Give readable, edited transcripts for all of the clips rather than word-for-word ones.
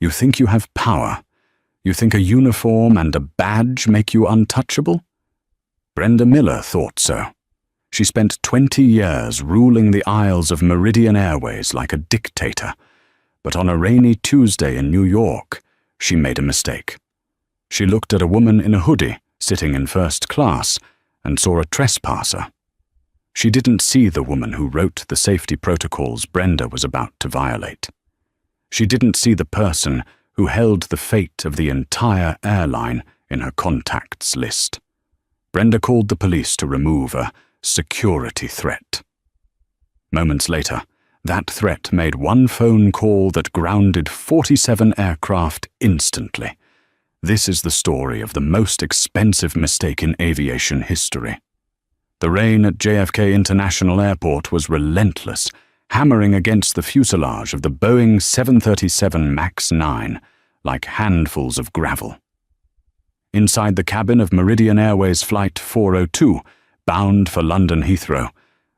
You think you have power. You think a uniform and a badge make you untouchable? Brenda Miller thought so. She spent 20 years ruling the aisles of Meridian Airways like a dictator, but on a rainy Tuesday in New York, she made a mistake. She looked at a woman in a hoodie sitting in first class and saw a trespasser. She didn't see the woman who wrote the safety protocols Brenda was about to violate. She didn't see the person who held the fate of the entire airline in her contacts list. Brenda called the police to remove a security threat. Moments later, that threat made one phone call that grounded 47 aircraft instantly. This is the story of the most expensive mistake in aviation history. The rain at JFK International Airport was relentless, hammering against the fuselage of the Boeing 737 MAX 9 like handfuls of gravel. Inside the cabin of Meridian Airways Flight 402, bound for London Heathrow,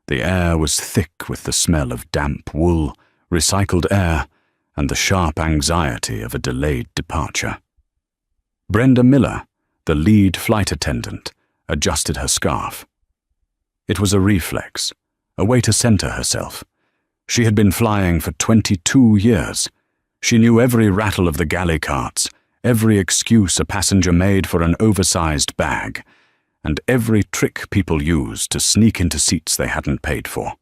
the air was thick with the smell of damp wool, recycled air, and the sharp anxiety of a delayed departure. Brenda Miller, the lead flight attendant, adjusted her scarf. It was a reflex, a way to center herself. She had been flying for 22 years. She knew every rattle of the galley carts, every excuse a passenger made for an oversized bag, and every trick people used to sneak into seats they hadn't paid for.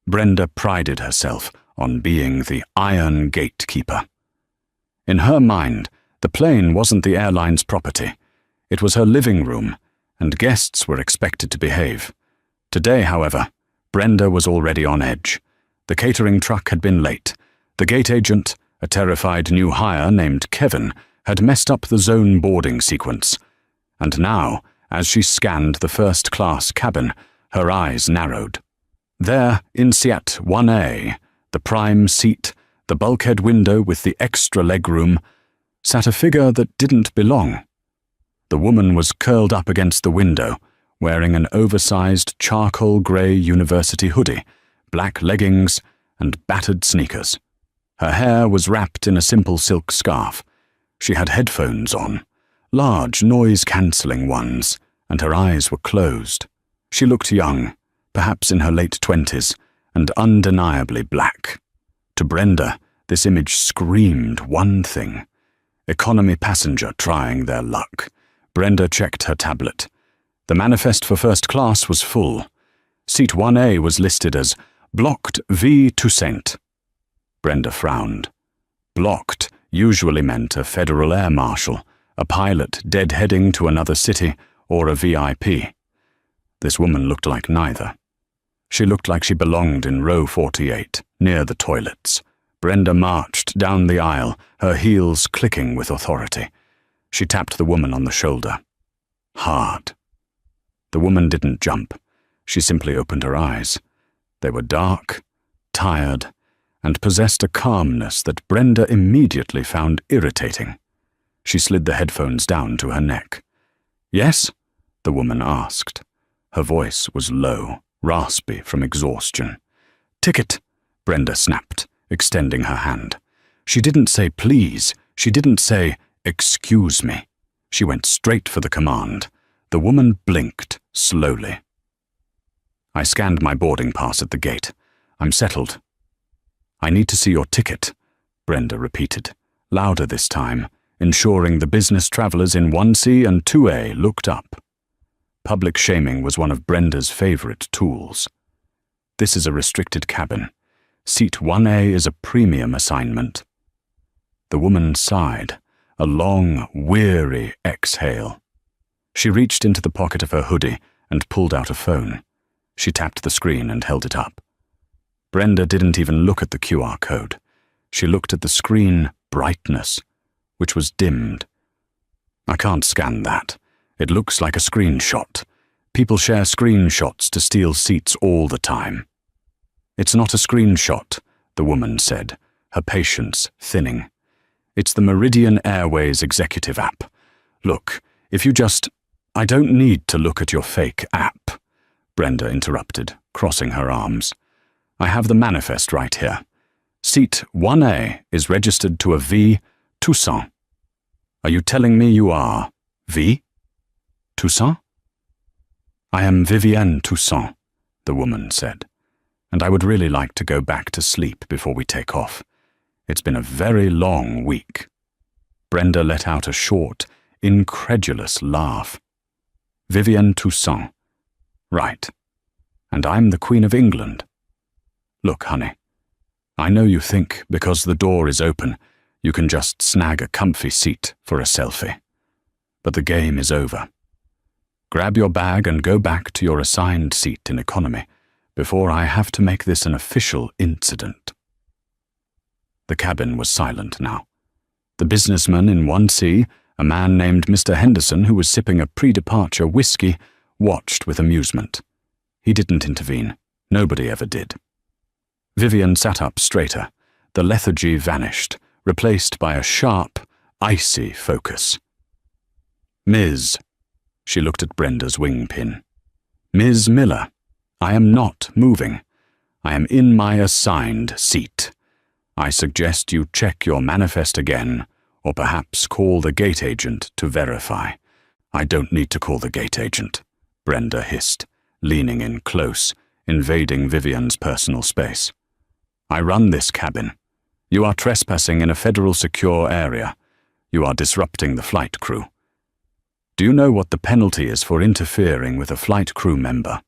Brenda prided herself on being the iron gatekeeper. In her mind, the plane wasn't the airline's property. It was her living room, and guests were expected to behave. Today, however, Brenda was already on edge. The catering truck had been late. The gate agent, a terrified new hire named Kevin, had messed up the zone boarding sequence. And now, as she scanned the first-class cabin, her eyes narrowed. There, in Seat 1A, the prime seat, the bulkhead window with the extra legroom, sat a figure that didn't belong. The woman was curled up against the window, wearing an oversized charcoal grey university hoodie, black leggings, and battered sneakers. Her hair was wrapped in a simple silk scarf. She had headphones on, large noise-cancelling ones, and her eyes were closed. She looked young, perhaps in her late 20s, and undeniably black. To Brenda, this image screamed one thing: economy passenger trying their luck. Brenda checked her tablet. The manifest for first class was full. Seat 1A was listed as blocked V. Toussaint. Brenda frowned. Blocked usually meant a federal air marshal, a pilot deadheading to another city, or a VIP. This woman looked like neither. She looked like she belonged in row 48, near the toilets. Brenda marched down the aisle, her heels clicking with authority. She tapped the woman on the shoulder. Hard. The woman didn't jump. She simply opened her eyes. They were dark, tired, and possessed a calmness that Brenda immediately found irritating. She slid the headphones down to her neck. "Yes?" the woman asked. Her voice was low, raspy from exhaustion. "Ticket," Brenda snapped, extending her hand. She didn't say please. She didn't say excuse me. She went straight for the command. The woman blinked slowly. I scanned my boarding pass at the gate. I'm settled. "I need to see your ticket," Brenda repeated, louder this time, ensuring the business travelers in 1C and 2A looked up. Public shaming was one of Brenda's favorite tools. "This is a restricted cabin. Seat 1A is a premium assignment." The woman sighed, a long, weary exhale. She reached into the pocket of her hoodie and pulled out a phone. She tapped the screen and held it up. Brenda didn't even look at the QR code. She looked at the screen brightness, which was dimmed. "I can't scan that. It looks like a screenshot. People share screenshots to steal seats all the time." "It's not a screenshot," the woman said, her patience thinning. "It's the Meridian Airways executive app. Look, if you just—" "I don't need to look at your fake app," Brenda interrupted, crossing her arms. "I have the manifest right here. Seat 1A is registered to a V. Toussaint. Are you telling me you are V? Toussaint? I am Vivienne Toussaint, the woman said, and I would really like to go back to sleep before we take off. It's been a very long week. Brenda let out a short, incredulous laugh. Vivienne Toussaint. Right. And I'm the Queen of England. Look, honey, I know you think because the door is open, you can just snag a comfy seat for a selfie. But the game is over. Grab your bag and go back to your assigned seat in economy before I have to make this an official incident. The cabin was silent now. The businessman in 1C, a man named Mr. Henderson who was sipping a pre-departure whiskey, watched with amusement. He didn't intervene. Nobody ever did. Vivienne sat up straighter. The lethargy vanished, replaced by a sharp, icy focus. Ms. She looked at Brenda's wingpin. Ms. Miller, I am not moving. I am in my assigned seat. I suggest you check your manifest again, or perhaps call the gate agent to verify. I don't need to call the gate agent, Brenda hissed, leaning in close, invading Vivienne's personal space. I run this cabin. You are trespassing in a federal secure area. You are disrupting the flight crew. Do you know what the penalty is for interfering with a flight crew member?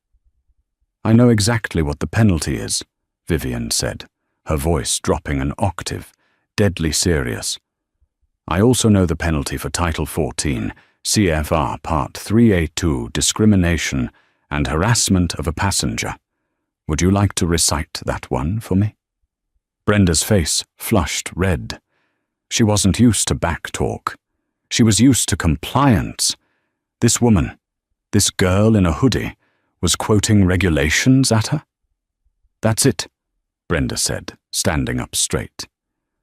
I know exactly what the penalty is, Vivienne said, her voice dropping an octave, deadly serious. I also know the penalty for Title 14, CFR Part 3A2, discrimination and harassment of a passenger. Would you like to recite that one for me? Brenda's face flushed red. She wasn't used to back talk. She was used to compliance. This woman, this girl in a hoodie, was quoting regulations at her? That's it, Brenda said, standing up straight.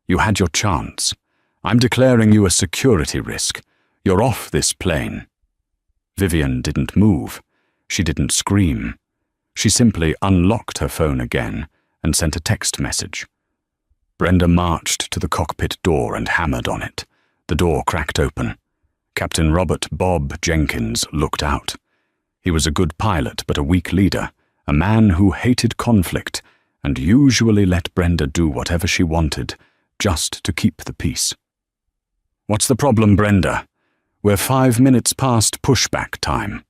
You had your chance. I'm declaring you a security risk. You're off this plane. Vivienne didn't move. She didn't scream. She simply unlocked her phone again and sent a text message. Brenda marched to the cockpit door and hammered on it. The door cracked open. Captain Robert Bob Jenkins looked out. He was a good pilot but a weak leader, a man who hated conflict and usually let Brenda do whatever she wanted, just to keep the peace. What's the problem, Brenda? We're 5 minutes past pushback time.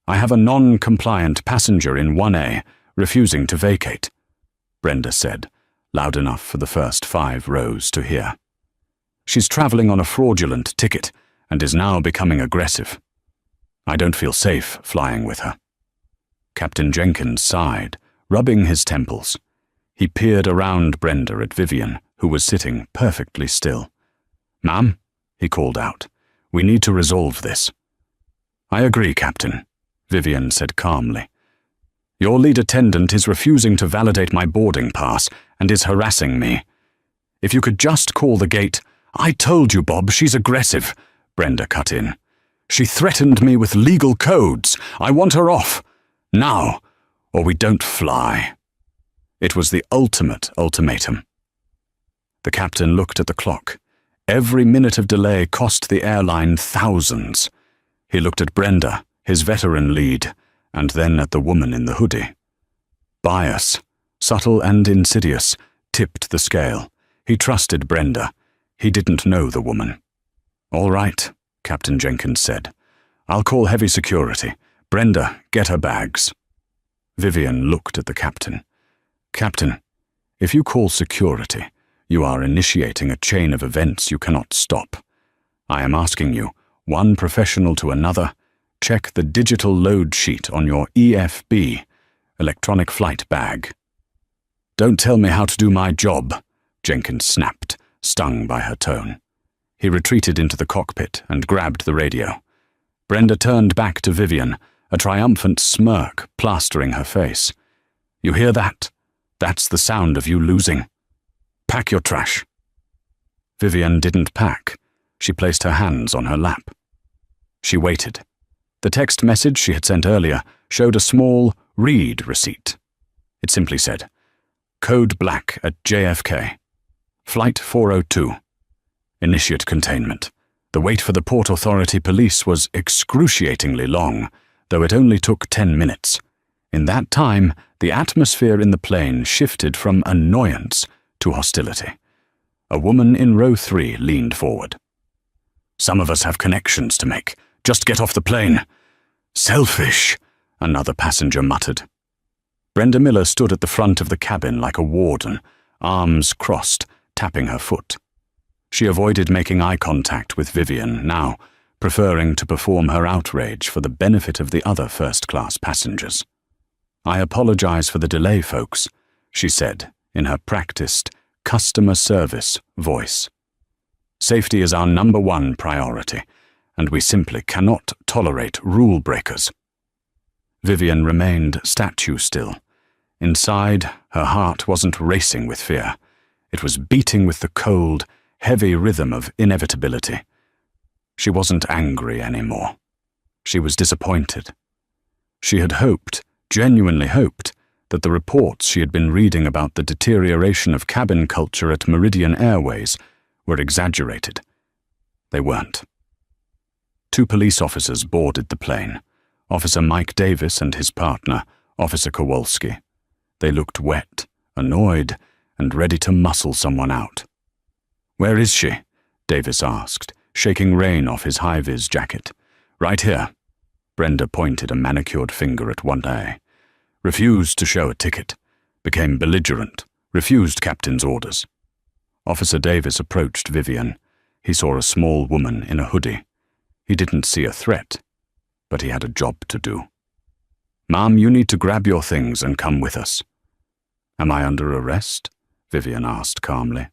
I have a non-compliant passenger in 1A refusing to vacate, Brenda said, loud enough for the first 5 rows to hear. She's traveling on a fraudulent ticket and is now becoming aggressive. I don't feel safe flying with her. Captain Jenkins sighed, rubbing his temples. He peered around Brenda at Vivienne, who was sitting perfectly still. Ma'am, he called out, we need to resolve this. I agree, Captain, Vivienne said calmly. Your lead attendant is refusing to validate my boarding pass and is harassing me. If you could just call the gate. I told you, Bob, she's aggressive, Brenda cut in. She threatened me with legal codes. I want her off. Now, or we don't fly. It was the ultimate ultimatum. The captain looked at the clock. Every minute of delay cost the airline thousands. He looked at Brenda, his veteran lead, and then at the woman in the hoodie. Bias, subtle and insidious, tipped the scale. He trusted Brenda. He didn't know the woman. All right, Captain Jenkins said. I'll call heavy security. Brenda, get her bags. Vivienne looked at the captain. Captain, if you call security, you are initiating a chain of events you cannot stop. I am asking you, one professional to another, check the digital load sheet on your EFB, electronic flight bag. Don't tell me how to do my job, Jenkins snapped, stung by her tone. He retreated into the cockpit and grabbed the radio. Brenda turned back to Vivienne, a triumphant smirk plastering her face. You hear that? That's the sound of you losing. Pack your trash. Vivienne didn't pack. She placed her hands on her lap. She waited. The text message she had sent earlier showed a small read receipt. It simply said, Code Black at JFK. Flight 402. Initiate containment. The wait for the Port Authority police was excruciatingly long, though it only took 10 minutes. In that time, the atmosphere in the plane shifted from annoyance to hostility. A woman in row 3 leaned forward. "Some of us have connections to make. Just get off the plane." "Selfish," another passenger muttered. Brenda Miller stood at the front of the cabin like a warden, arms crossed, tapping her foot. She avoided making eye contact with Vivian now, preferring to perform her outrage for the benefit of the other first-class passengers. "I apologize for the delay, folks," she said in her practiced, customer service voice. "Safety is our #1 priority, and we simply cannot tolerate rule breakers." Vivian remained statue still. Inside, her heart wasn't racing with fear. It was beating with the cold, heavy rhythm of inevitability. She wasn't angry anymore. She was disappointed. She had hoped, genuinely hoped, that the reports she had been reading about the deterioration of cabin culture at Meridian Airways were exaggerated. They weren't. 2 police officers boarded the plane, Officer Mike Davis and his partner, Officer Kowalski. They looked wet, annoyed, and ready to muscle someone out. "Where is she?" Davis asked, shaking rain off his high-vis jacket. "Right here." Brenda pointed a manicured finger at 1A. "Refused to show a ticket. Became belligerent. Refused captain's orders." Officer Davis approached Vivian. He saw a small woman in a hoodie. He didn't see a threat, but he had a job to do. "Ma'am, you need to grab your things and come with us." "Am I under arrest?" Vivian asked calmly.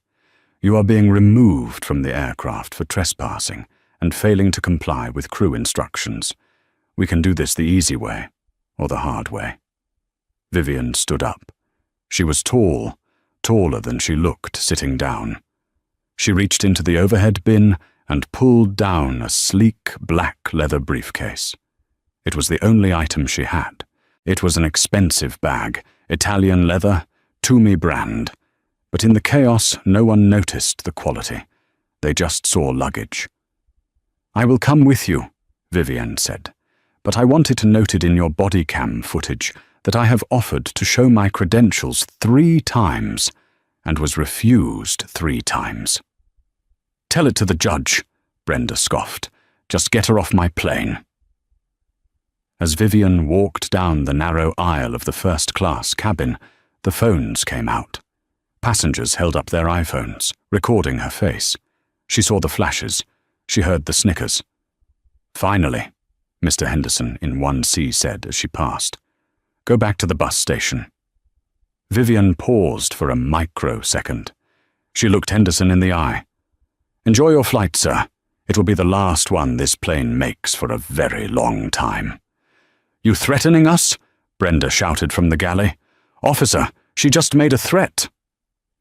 "You are being removed from the aircraft for trespassing and failing to comply with crew instructions. We can do this the easy way or the hard way." Vivian stood up. She was tall, taller than she looked sitting down. She reached into the overhead bin and pulled down a sleek black leather briefcase. It was the only item she had. It was an expensive bag, Italian leather, Toomey brand. But in the chaos, no one noticed the quality. They just saw luggage. "I will come with you," Vivian said. "But I want it noted in your body cam footage that I have offered to show my credentials 3 times and was refused 3 times. "Tell it to the judge," Brenda scoffed. "Just get her off my plane." As Vivian walked down the narrow aisle of the first-class cabin, the phones came out. Passengers held up their iPhones, recording her face. She saw the flashes. She heard the snickers. "Finally," Mr. Henderson in 1C said as she passed. "Go back to the bus station." Vivian paused for a microsecond. She looked Henderson in the eye. "Enjoy your flight, sir. It will be the last one this plane makes for a very long time." "You threatening us?" Brenda shouted from the galley. "Officer, she just made a threat."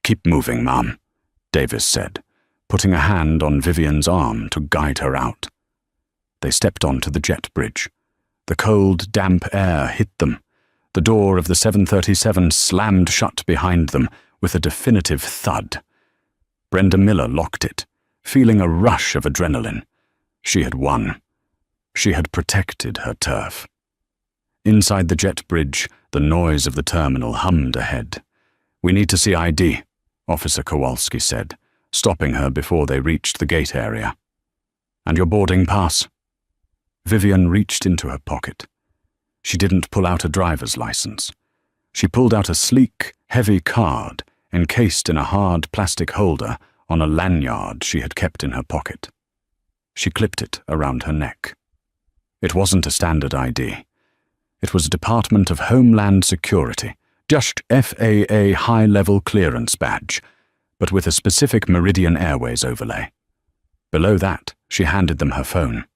"Keep moving, ma'am," Davis said, putting a hand on Vivian's arm to guide her out. They stepped onto the jet bridge. The cold, damp air hit them. The door of the 737 slammed shut behind them with a definitive thud. Brenda Miller locked it, feeling a rush of adrenaline. She had won. She had protected her turf. Inside the jet bridge, the noise of the terminal hummed ahead. "We need to see ID," Officer Kowalski said, stopping her before they reached the gate area. "And your boarding pass?" Vivian reached into her pocket. She didn't pull out a driver's license. She pulled out a sleek, heavy card encased in a hard plastic holder on a lanyard she had kept in her pocket. She clipped it around her neck. It wasn't a standard ID. It was a Department of Homeland Security, just FAA high-level clearance badge, but with a specific Meridian Airways overlay. Below that, she handed them her phone.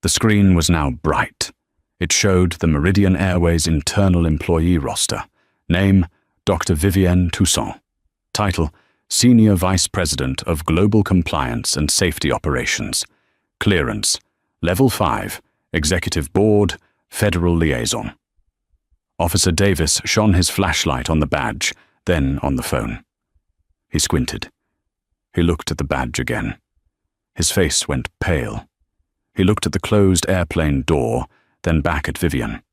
The screen was now bright. It showed the Meridian Airways internal employee roster. Name, Dr. Vivienne Toussaint. Title, Senior Vice President of Global Compliance and Safety Operations. Clearance, Level 5, Executive Board, Federal Liaison. Officer Davis shone his flashlight on the badge, then on the phone. He squinted. He looked at the badge again. His face went pale. He looked at the closed airplane door, then back at Vivian.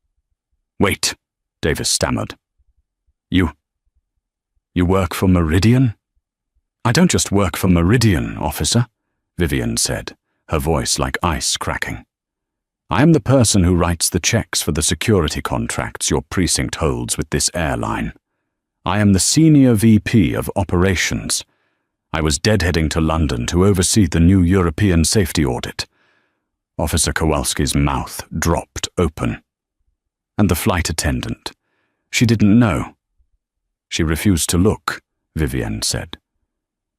"Wait," Davis stammered. You work for Meridian?" "I don't just work for Meridian, officer," Vivian said, her voice like ice cracking. "I am the person who writes the checks for the security contracts your precinct holds with this airline. I am the senior VP of operations. I was deadheading to London to oversee the new European safety audit." Officer Kowalski's mouth dropped open. "And the flight attendant? She didn't know?" "She refused to look," Vivian said.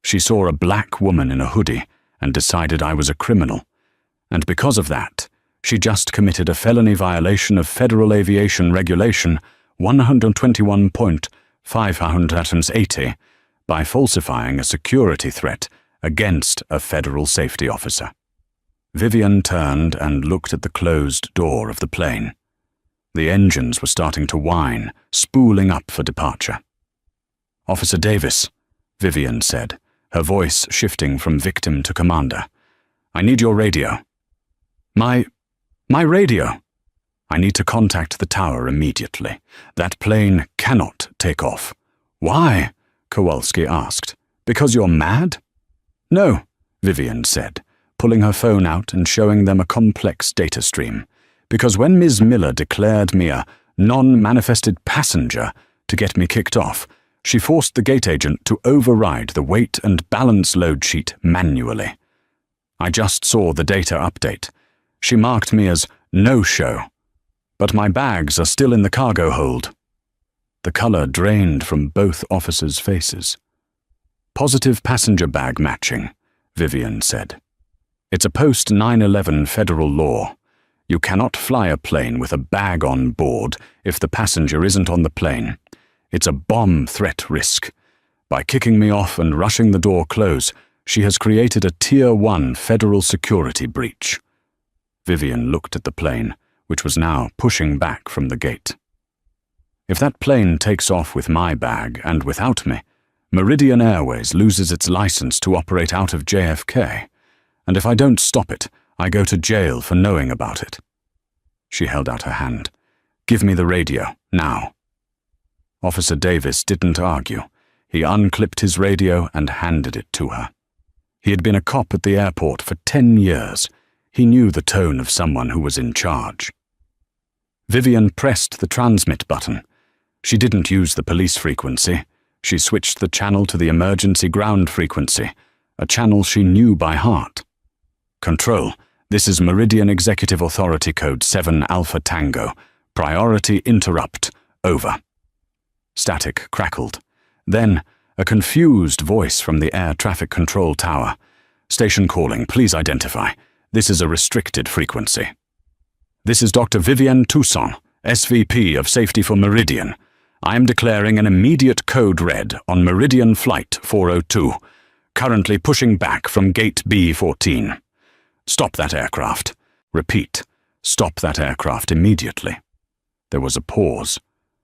"She saw a black woman in a hoodie and decided I was a criminal. And because of that, she just committed a felony violation of Federal Aviation Regulation 121.580 by falsifying a security threat against a federal safety officer." Vivian turned and looked at the closed door of the plane. The engines were starting to whine, spooling up for departure. "Officer Davis," Vivian said, her voice shifting from victim to commander. "I need your radio." My radio? "I need to contact the tower immediately. That plane cannot take off." "Why?" Kowalski asked. "Because you're mad?" "No," Vivian said, pulling her phone out and showing them a complex data stream. "Because when Ms. Miller declared me a non-manifested passenger to get me kicked off, she forced the gate agent to override the weight and balance load sheet manually. I just saw the data update. She marked me as no-show. But my bags are still in the cargo hold." The color drained from both officers' faces. "Positive passenger bag matching," Vivian said. "It's a post-9/11 federal law. You cannot fly a plane with a bag on board if the passenger isn't on the plane. It's a bomb threat risk. By kicking me off and rushing the door close, she has created a Tier 1 federal security breach." Vivian looked at the plane, which was now pushing back from the gate. "If that plane takes off with my bag and without me, Meridian Airways loses its license to operate out of JFK, and if I don't stop it, I go to jail for knowing about it." She held out her hand. "Give me the radio, now." Officer Davis didn't argue. He unclipped his radio and handed it to her. He had been a cop at the airport for 10 years. He knew the tone of someone who was in charge. Vivian pressed the transmit button. She didn't use the police frequency. She switched the channel to the emergency ground frequency, a channel she knew by heart. "Control, this is Meridian Executive Authority Code 7 Alpha Tango. Priority interrupt. Over." Static crackled. Then, a confused voice from the air traffic control tower. "Station calling, please identify. This is a restricted frequency." "This is Dr. Vivienne Toussaint, SVP of Safety for Meridian. I am declaring an immediate code red on Meridian Flight 402, currently pushing back from Gate B14. Stop that aircraft. Repeat, stop that aircraft immediately." There was a pause,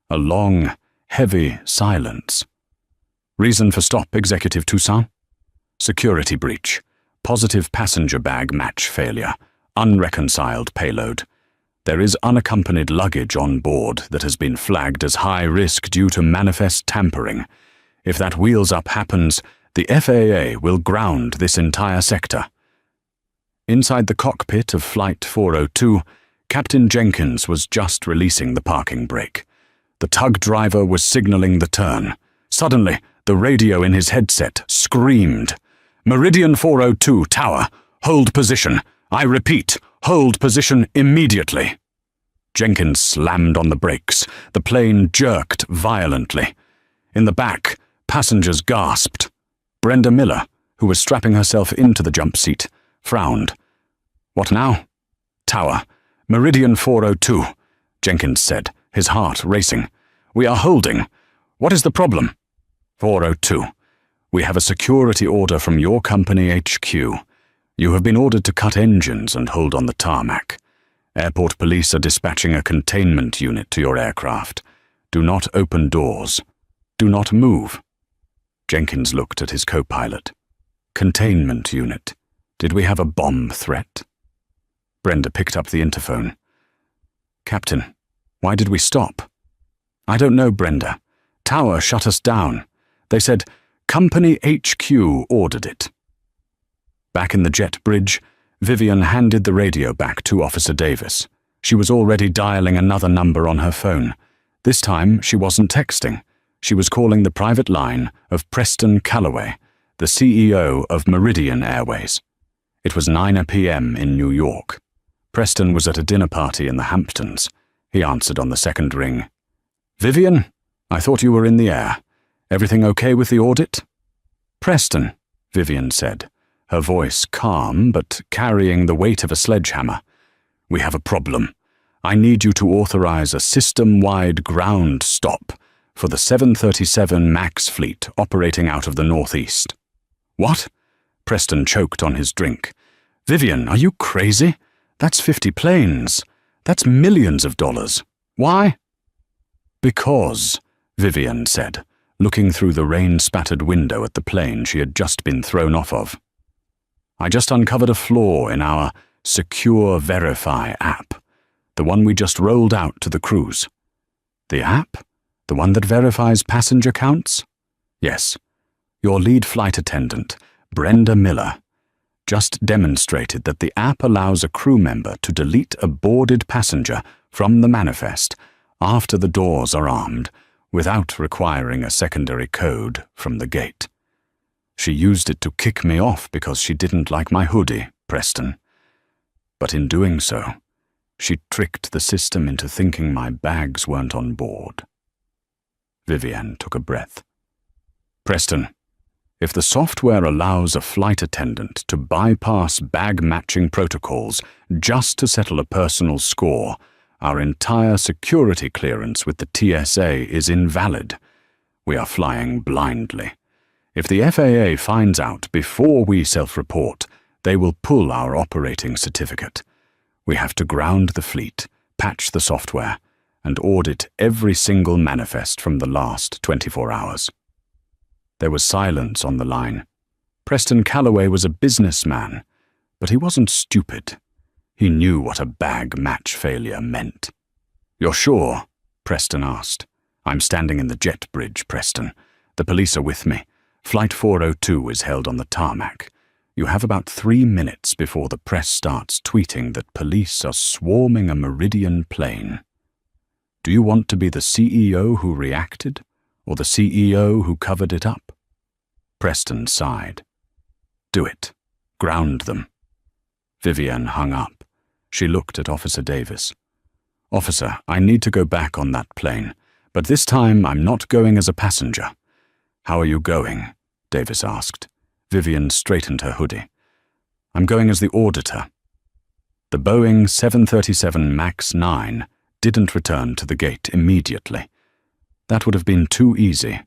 a long, heavy silence. "Reason for stop, Executive Toussaint?" "Security breach. Positive passenger bag match failure. Unreconciled payload. There is unaccompanied luggage on board that has been flagged as high risk due to manifest tampering. If that wheels-up happens, the FAA will ground this entire sector." Inside the cockpit of Flight 402, Captain Jenkins was just releasing the parking brake. The tug driver was signaling the turn. Suddenly, the radio in his headset screamed, "Meridian 402 Tower, hold position. I repeat, hold position immediately." Jenkins slammed on the brakes. The plane jerked violently. In the back, passengers gasped. Brenda Miller, who was strapping herself into the jump seat, frowned. "What now?" "Tower, Meridian 402, Jenkins said, his heart racing. "We are holding. What is the problem?" 402. "We have a security order from your company HQ. You have been ordered to cut engines and hold on the tarmac. Airport police are dispatching a containment unit to your aircraft. Do not open doors. Do not move." Jenkins looked at his co-pilot. Containment unit. Did we have a bomb threat? Brenda picked up the interphone. Captain, why did we stop? I don't know, Brenda. Tower shut us down. They said Company HQ ordered it. Back in the jet bridge, Vivian handed the radio back to Officer Davis. She was already dialing another number on her phone. This time, she wasn't texting. She was calling the private line of Preston Calloway, the CEO of Meridian Airways. It was 9 p.m. in New York. Preston was at a dinner party in the Hamptons. He answered on the second ring. Vivian, I thought you were in the air. Everything okay with the audit? Preston, Vivian said, her voice calm but carrying the weight of a sledgehammer. We have a problem. I need you to authorize a system-wide ground stop for the 737 MAX fleet operating out of the Northeast. What? Preston choked on his drink. Vivian, are you crazy? That's 50 planes. That's millions of dollars. Why? Because, Vivian said, looking through the rain-spattered window at the plane she had just been thrown off of. I just uncovered a flaw in our Secure Verify app, the one we just rolled out to the crews. The app? The one that verifies passenger counts? Yes. Your lead flight attendant, Brenda Miller, just demonstrated that the app allows a crew member to delete a boarded passenger from the manifest after the doors are armed, without requiring a secondary code from the gate. She used it to kick me off because she didn't like my hoodie, Preston. But in doing so, she tricked the system into thinking my bags weren't on board. Vivian took a breath. Preston, if the software allows a flight attendant to bypass bag-matching protocols just to settle a personal score, our entire security clearance with the TSA is invalid. We are flying blindly. If the FAA finds out before we self-report, they will pull our operating certificate. We have to ground the fleet, patch the software, and audit every single manifest from the last 24 hours. There was silence on the line. Preston Calloway was a businessman, but he wasn't stupid. He knew what a bag match failure meant. You're sure? Preston asked. I'm standing in the jet bridge, Preston. The police are with me. Flight 402 is held on the tarmac. You have about 3 minutes before the press starts tweeting that police are swarming a Meridian plane. Do you want to be the CEO who reacted, or the CEO who covered it up? Preston sighed. Do it. Ground them. Vivian hung up. She looked at Officer Davis. Officer, I need to go back on that plane, but this time I'm not going as a passenger. How are you going? Davis asked. Vivian straightened her hoodie. I'm going as the auditor. The Boeing 737 MAX 9 didn't return to the gate immediately. That would have been too easy.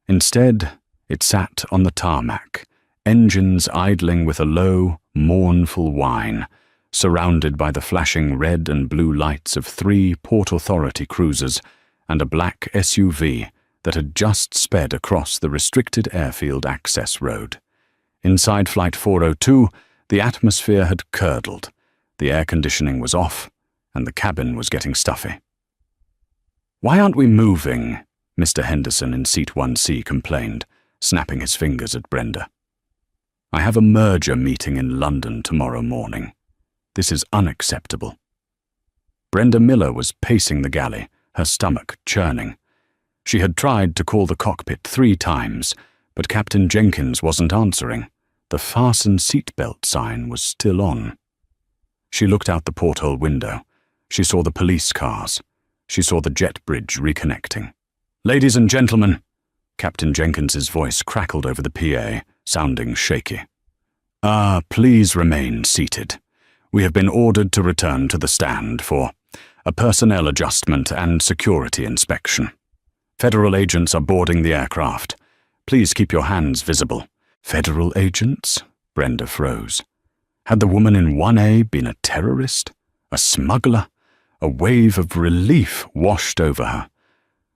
Instead, it sat on the tarmac, engines idling with a low, mournful whine, surrounded by the flashing red and blue lights of 3 Port Authority cruisers and a black SUV that had just sped across the restricted airfield access road. Inside Flight 402, the atmosphere had curdled, the air conditioning was off, and the cabin was getting stuffy. Why aren't we moving? Mr. Henderson in Seat 1C complained, snapping his fingers at Brenda. I have a merger meeting in London tomorrow morning. This is unacceptable. Brenda Miller was pacing the galley, her stomach churning. She had tried to call the cockpit 3 times, but Captain Jenkins wasn't answering. The fasten seatbelt sign was still on. She looked out the porthole window. She saw the police cars. She saw the jet bridge reconnecting. Ladies and gentlemen, Captain Jenkins's voice crackled over the PA, sounding shaky. Please remain seated. We have been ordered to return to the stand for a personnel adjustment and security inspection. Federal agents are boarding the aircraft. Please keep your hands visible. Federal agents? Brenda froze. Had the woman in 1A been a terrorist? A smuggler? A wave of relief washed over her.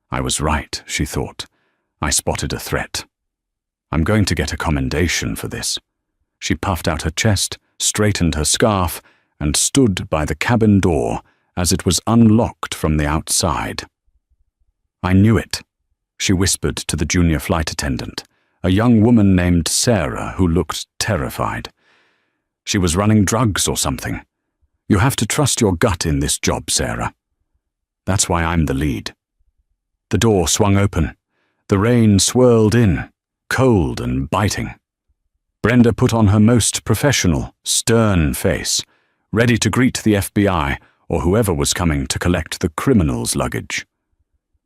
I was right, she thought. I spotted a threat. I'm going to get a commendation for this. She puffed out her chest, straightened her scarf, and stood by the cabin door as it was unlocked from the outside. I knew it, she whispered to the junior flight attendant, a young woman named Sarah who looked terrified. She was running drugs or something. You have to trust your gut in this job, Sarah. That's why I'm the lead. The door swung open. The rain swirled in, cold and biting. Brenda put on her most professional, stern face, ready to greet the FBI or whoever was coming to collect the criminal's luggage.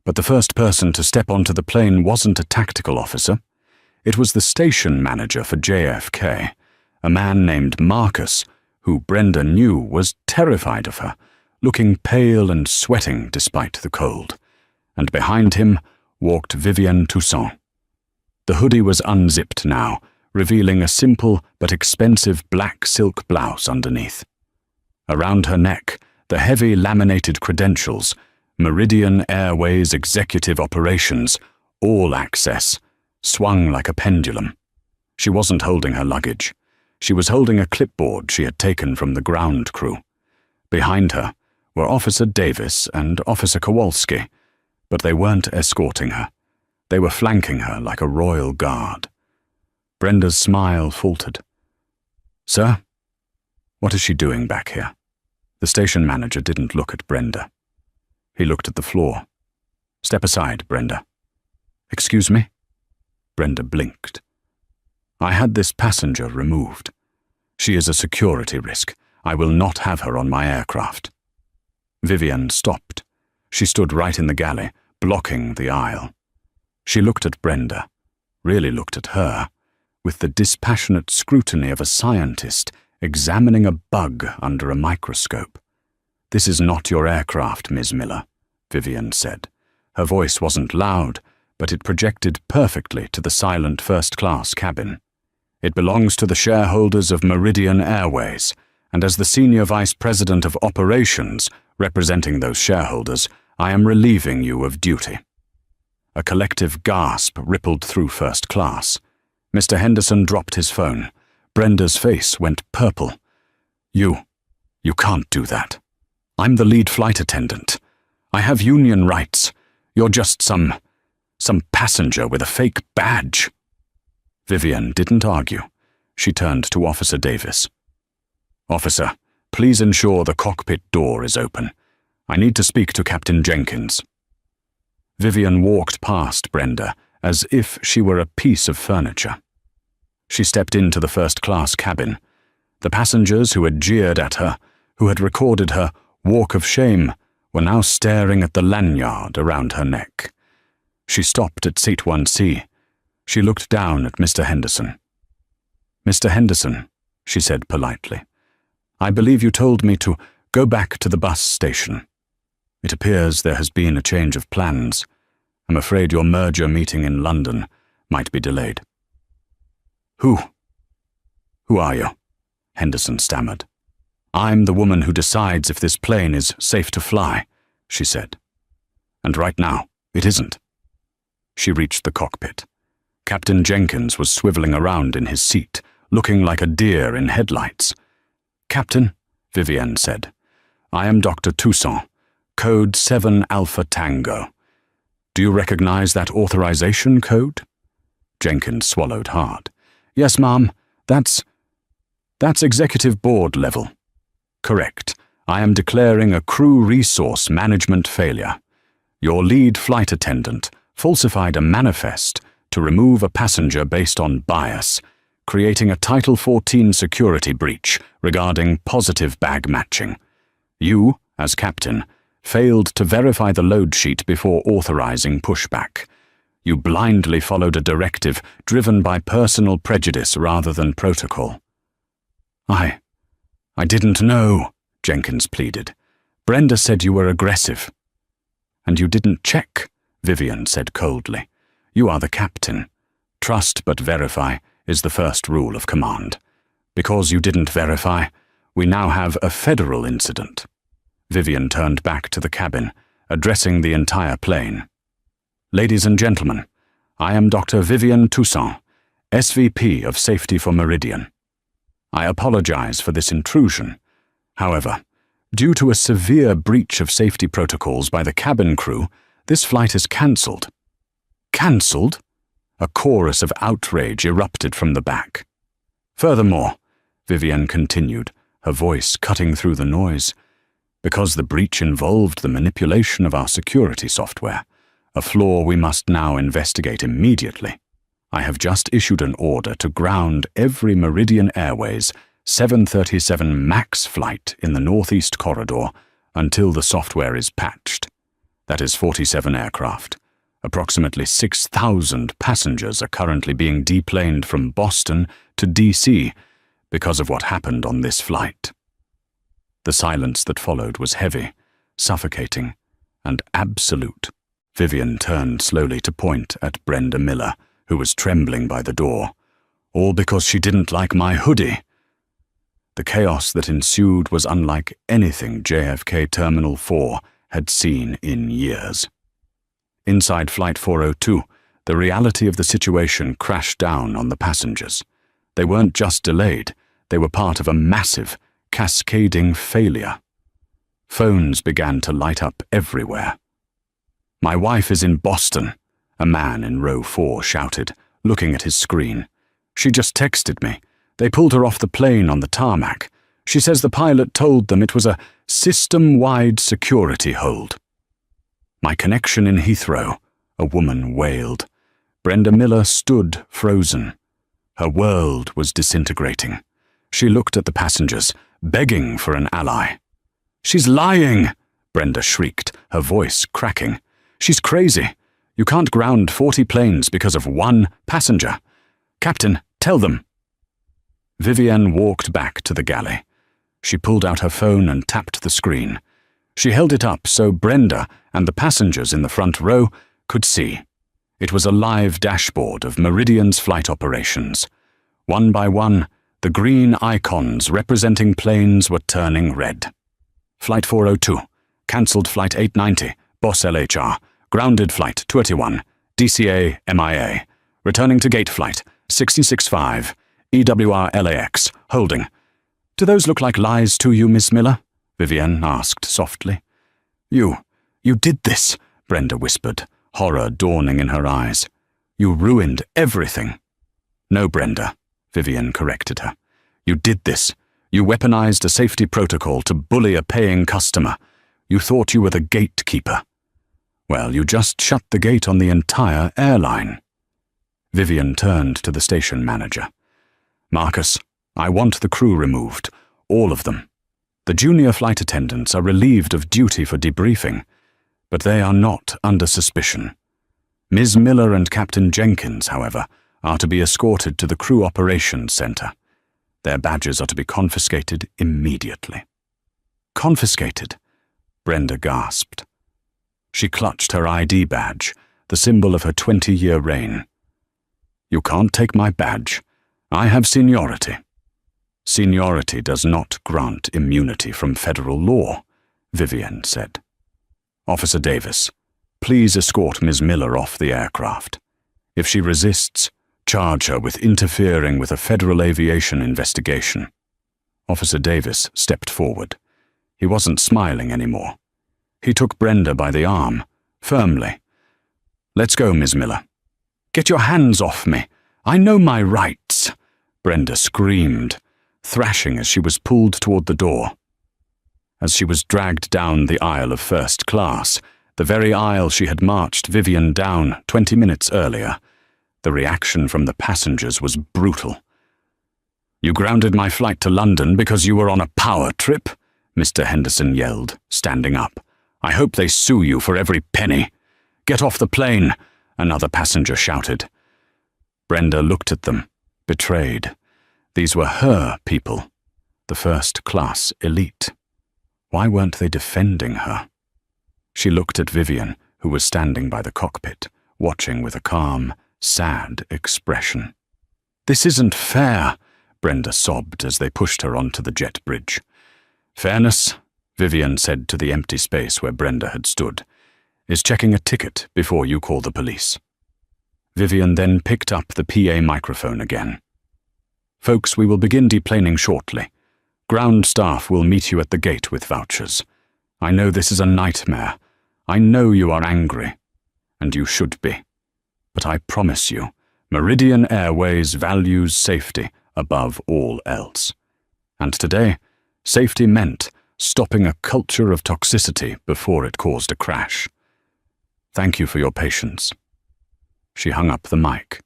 But the first person to step onto the plane wasn't a tactical officer. It was the station manager for JFK, a man named Marcus, who Brenda knew was terrified of her, looking pale and sweating despite the cold. And behind him walked Vivienne Toussaint. The hoodie was unzipped now, revealing a simple but expensive black silk blouse underneath. Around her neck, the heavy laminated credentials, Meridian Airways Executive Operations, All Access, swung like a pendulum. She wasn't holding her luggage. She was holding a clipboard she had taken from the ground crew. Behind her were Officer Davis and Officer Kowalski, but they weren't escorting her. They were flanking her like a royal guard. Brenda's smile faltered. Sir? What is she doing back here? The station manager didn't look at Brenda. He looked at the floor. Step aside, Brenda. Excuse me? Brenda blinked. I had this passenger removed. She is a security risk. I will not have her on my aircraft. Vivienne stopped. She stood right in the galley, blocking the aisle. She looked at Brenda, really looked at her, with the dispassionate scrutiny of a scientist examining a bug under a microscope. This is not your aircraft, Ms. Miller, Vivienne said. Her voice wasn't loud, but it projected perfectly to the silent first-class cabin. It belongs to the shareholders of Meridian Airways, and as the Senior Vice President of Operations, representing those shareholders, I am relieving you of duty. A collective gasp rippled through first class. Mr. Henderson dropped his phone. Brenda's face went purple. You can't do that. I'm the lead flight attendant. I have union rights. You're just some passenger with a fake badge. Vivienne didn't argue. She turned to Officer Davis. Officer, please ensure the cockpit door is open. I need to speak to Captain Jenkins. Vivienne walked past Brenda as if she were a piece of furniture. She stepped into the first-class cabin. The passengers who had jeered at her, who had recorded her walk of shame, were now staring at the lanyard around her neck. She stopped at seat 1C. She looked down at Mr. Henderson. Mr. Henderson, she said politely, I believe you told me to go back to the bus station. It appears there has been a change of plans. I'm afraid your merger meeting in London might be delayed. Who are you? Henderson stammered. I'm the woman who decides if this plane is safe to fly, she said. And right now, it isn't. She reached the cockpit. Captain Jenkins was swiveling around in his seat, looking like a deer in headlights. Captain, Vivienne said, I am Dr. Toussaint, code 7 Alpha Tango. Do you recognize that authorization code? Jenkins swallowed hard. Yes, ma'am. That's executive board level. Correct. I am declaring a crew resource management failure. Your lead flight attendant falsified a manifest to remove a passenger based on bias, creating a Title 14 security breach regarding positive bag matching. You, as captain, failed to verify the load sheet before authorizing pushback. You blindly followed a directive driven by personal prejudice rather than protocol. I didn't know, Jenkins pleaded. Brenda said you were aggressive. And you didn't check, Vivienne said coldly. You are the captain. Trust but verify is the first rule of command. Because you didn't verify, we now have a federal incident. Vivienne turned back to the cabin, addressing the entire plane. Ladies and gentlemen, I am Dr. Vivienne Toussaint, SVP of Safety for Meridian. I apologize for this intrusion. However, due to a severe breach of safety protocols by the cabin crew, this flight is cancelled. Cancelled? A chorus of outrage erupted from the back. Furthermore, Vivienne continued, her voice cutting through the noise, because the breach involved the manipulation of our security software, a flaw we must now investigate immediately. I have just issued an order to ground every Meridian Airways 737 MAX flight in the Northeast Corridor until the software is patched. That is 47 aircraft. Approximately 6,000 passengers are currently being deplaned from Boston to DC because of what happened on this flight. The silence that followed was heavy, suffocating, and absolute. Vivienne turned slowly to point at Brenda Miller, who was trembling by the door, all because she didn't like my hoodie. The chaos that ensued was unlike anything JFK Terminal 4 had seen in years. Inside Flight 402, the reality of the situation crashed down on the passengers. They weren't just delayed, they were part of a massive, cascading failure. Phones began to light up everywhere. "My wife is in Boston," a man in row 4 shouted, looking at his screen. "She just texted me. They pulled her off the plane on the tarmac. She says the pilot told them it was a system-wide security hold." "My connection in Heathrow," a woman wailed. Brenda Miller stood frozen. Her world was disintegrating. She looked at the passengers, begging for an ally. "She's lying!" Brenda shrieked, her voice cracking. "She's crazy. You can't ground 40 planes because of one passenger. Captain, tell them." Vivienne walked back to the galley. She pulled out her phone and tapped the screen. She held it up so Brenda and the passengers in the front row could see. It was a live dashboard of Meridian's flight operations. One by one, the green icons representing planes were turning red. Flight 402, cancelled Flight 890, Boss LHR, grounded Flight 281, DCA MIA, returning to gate Flight 665, EWR LAX, holding. "Do those look like lies to you, Miss Miller?" Vivienne asked softly. You did this," Brenda whispered, horror dawning in her eyes. "You ruined everything." "No, Brenda," Vivienne corrected her. "You did this. You weaponized a safety protocol to bully a paying customer. You thought you were the gatekeeper. Well, you just shut the gate on the entire airline." Vivienne turned to the station manager. "Marcus, I want the crew removed, all of them. The junior flight attendants are relieved of duty for debriefing, but they are not under suspicion. Ms. Miller and Captain Jenkins, however, are to be escorted to the Crew Operations Center. Their badges are to be confiscated immediately." "Confiscated?" Brenda gasped. She clutched her ID badge, the symbol of her 20-year reign. "You can't take my badge. I have seniority." "Seniority does not grant immunity from federal law," Vivienne said. "Officer Davis, please escort Ms. Miller off the aircraft. If she resists, charge her with interfering with a federal aviation investigation." Officer Davis stepped forward. He wasn't smiling anymore. He took Brenda by the arm, firmly. "Let's go, Ms. Miller." "Get your hands off me. I know my rights," Brenda screamed, thrashing as she was pulled toward the door. As she was dragged down the aisle of first class, the very aisle she had marched Vivienne down 20 minutes earlier, the reaction from the passengers was brutal. "You grounded my flight to London because you were on a power trip?" Mr. Henderson yelled, standing up. "I hope they sue you for every penny." "Get off the plane," another passenger shouted. Brenda looked at them, betrayed. These were her people, the first-class elite. Why weren't they defending her? She looked at Vivienne, who was standing by the cockpit, watching with a calm, sad expression. "This isn't fair," Brenda sobbed as they pushed her onto the jet bridge. "Fairness," Vivienne said to the empty space where Brenda had stood, "is checking a ticket before you call the police." Vivian then picked up the PA microphone again. "Folks, we will begin deplaning shortly. Ground staff will meet you at the gate with vouchers. I know this is a nightmare. I know you are angry. And you should be. But I promise you, Meridian Airways values safety above all else. And today, safety meant stopping a culture of toxicity before it caused a crash. Thank you for your patience." She hung up the mic.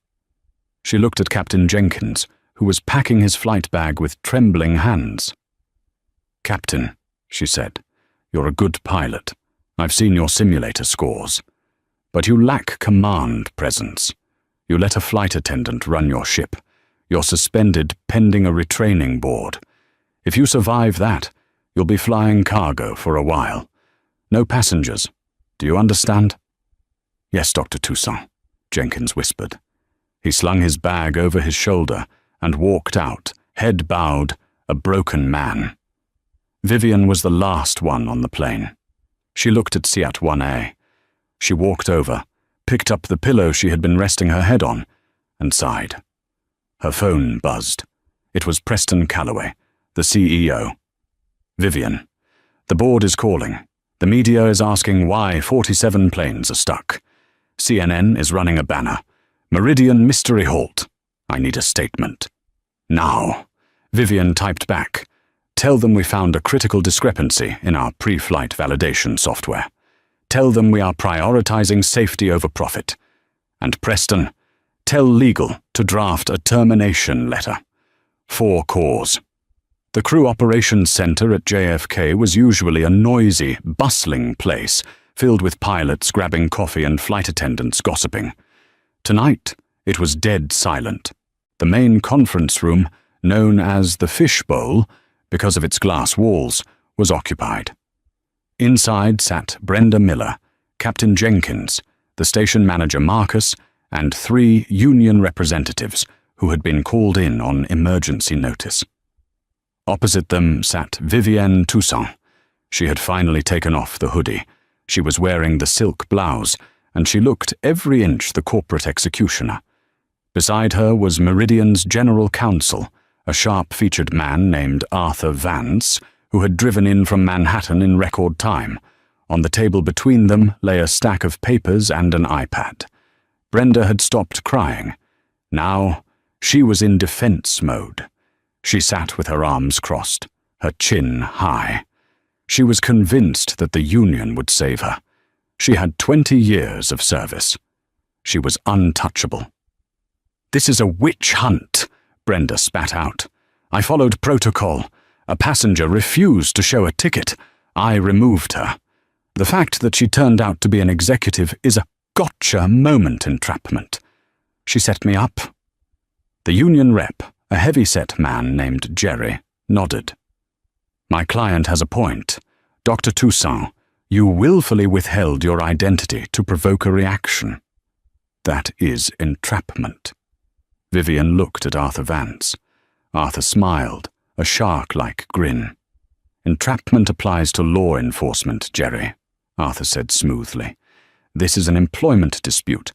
She looked at Captain Jenkins, who was packing his flight bag with trembling hands. "Captain," she said, "you're a good pilot. I've seen your simulator scores. But you lack command presence. You let a flight attendant run your ship. You're suspended pending a retraining board. If you survive that, you'll be flying cargo for a while. No passengers. Do you understand?" "Yes, Dr. Toussaint," Jenkins whispered. He slung his bag over his shoulder and walked out, head bowed, a broken man. Vivian was the last one on the plane. She looked at Seat 1A. She walked over, picked up the pillow she had been resting her head on, and sighed. Her phone buzzed. It was Preston Calloway, the CEO. "Vivian, the board is calling. The media is asking why 47 planes are stuck. CNN is running a banner. Meridian mystery halt. I need a statement. Now." Vivian typed back. "Tell them we found a critical discrepancy in our pre-flight validation software. Tell them we are prioritizing safety over profit. And Preston, tell legal to draft a termination letter. 4 cores." The Crew Operations Center at JFK was usually a noisy, bustling place, filled with pilots grabbing coffee and flight attendants gossiping. Tonight, it was dead silent. The main conference room, known as the Fishbowl, because of its glass walls, was occupied. Inside sat Brenda Miller, Captain Jenkins, the station manager Marcus, and 3 union representatives who had been called in on emergency notice. Opposite them sat Vivienne Toussaint. She had finally taken off the hoodie. She was wearing the silk blouse, and she looked every inch the corporate executioner. Beside her was Meridian's general counsel, a sharp-featured man named Arthur Vance, who had driven in from Manhattan in record time. On the table between them lay a stack of papers and an iPad. Brenda had stopped crying. Now, she was in defense mode. She sat with her arms crossed, her chin high. She was convinced that the Union would save her. She had 20 years of service. She was untouchable. "This is a witch hunt," Brenda spat out. "I followed protocol. A passenger refused to show a ticket. I removed her. The fact that she turned out to be an executive is a gotcha moment entrapment. She set me up." The union rep, a heavy-set man named Jerry, nodded. "My client has a point. Dr. Toussaint, you willfully withheld your identity to provoke a reaction. That is entrapment." Vivian looked at Arthur Vance. Arthur smiled, a shark-like grin. "Entrapment applies to law enforcement, Jerry," Arthur said smoothly. "This is an employment dispute,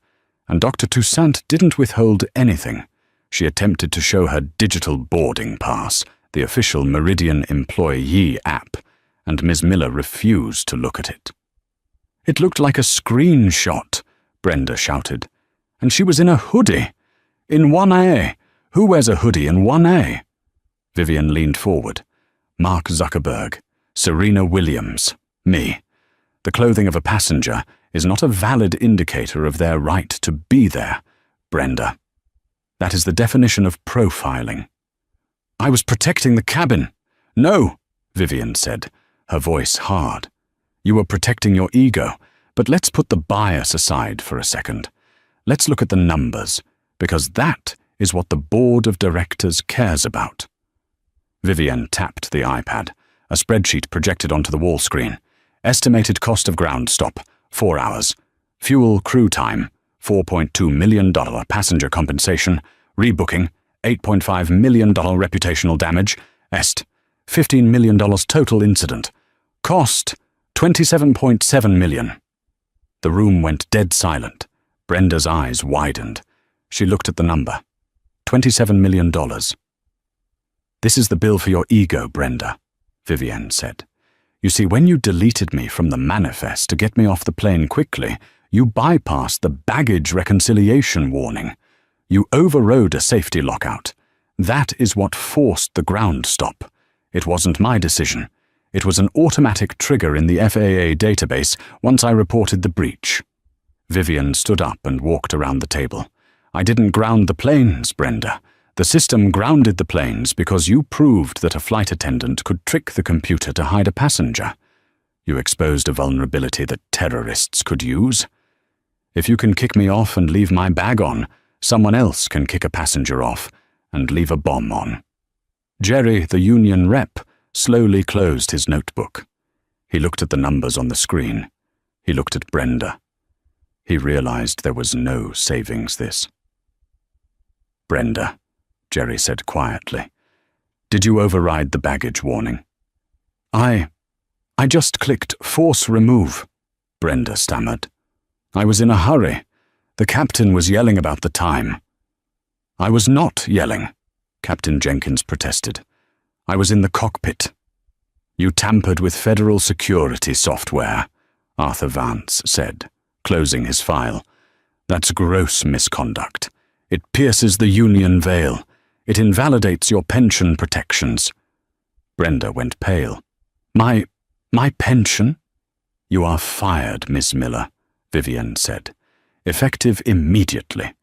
and Dr. Toussaint didn't withhold anything. She attempted to show her digital boarding pass, the official Meridian employee app, and Ms. Miller refused to look at it." "It looked like a screenshot," Brenda shouted. "And she was in a hoodie. In 1A. Who wears a hoodie in 1A? Vivian leaned forward. "Mark Zuckerberg, Serena Williams, me. The clothing of a passenger is not a valid indicator of their right to be there, Brenda. That is the definition of profiling." "I was protecting the cabin." "No," Vivian said, her voice hard. "You were protecting your ego, but let's put the bias aside for a second. Let's look at the numbers, because that is what the board of directors cares about." Vivian tapped the iPad. A spreadsheet projected onto the wall screen. Estimated cost of ground stop, 4 hours. Fuel crew time, $4.2 million passenger compensation. Rebooking, $8.5 million reputational damage. $15 million total incident. Cost, $27.7 million. The room went dead silent. Brenda's eyes widened. She looked at the number. $27 million. This is the bill for your ego, Brenda, Vivienne said. You see, when you deleted me from the manifest to get me off the plane quickly, you bypassed the baggage reconciliation warning. You overrode a safety lockout. That is what forced the ground stop. It wasn't my decision. It was an automatic trigger in the FAA database once I reported the breach. Vivienne stood up and walked around the table. I didn't ground the planes, Brenda. The system grounded the planes because you proved that a flight attendant could trick the computer to hide a passenger. You exposed a vulnerability that terrorists could use. If you can kick me off and leave my bag on, someone else can kick a passenger off and leave a bomb on. Jerry, the union rep, slowly closed his notebook. He looked at the numbers on the screen. He looked at Brenda. He realized there was no savings this. Brenda, Jerry said quietly, did you override the baggage warning? I just clicked force remove, Brenda stammered. I was in a hurry. The captain was yelling about the time. I was not yelling, Captain Jenkins protested. I was in the cockpit. You tampered with federal security software, Arthur Vance said, closing his file. That's gross misconduct. It pierces the union veil. It invalidates your pension protections. Brenda went pale. My pension? You are fired, Miss Miller, Vivienne said. Effective immediately.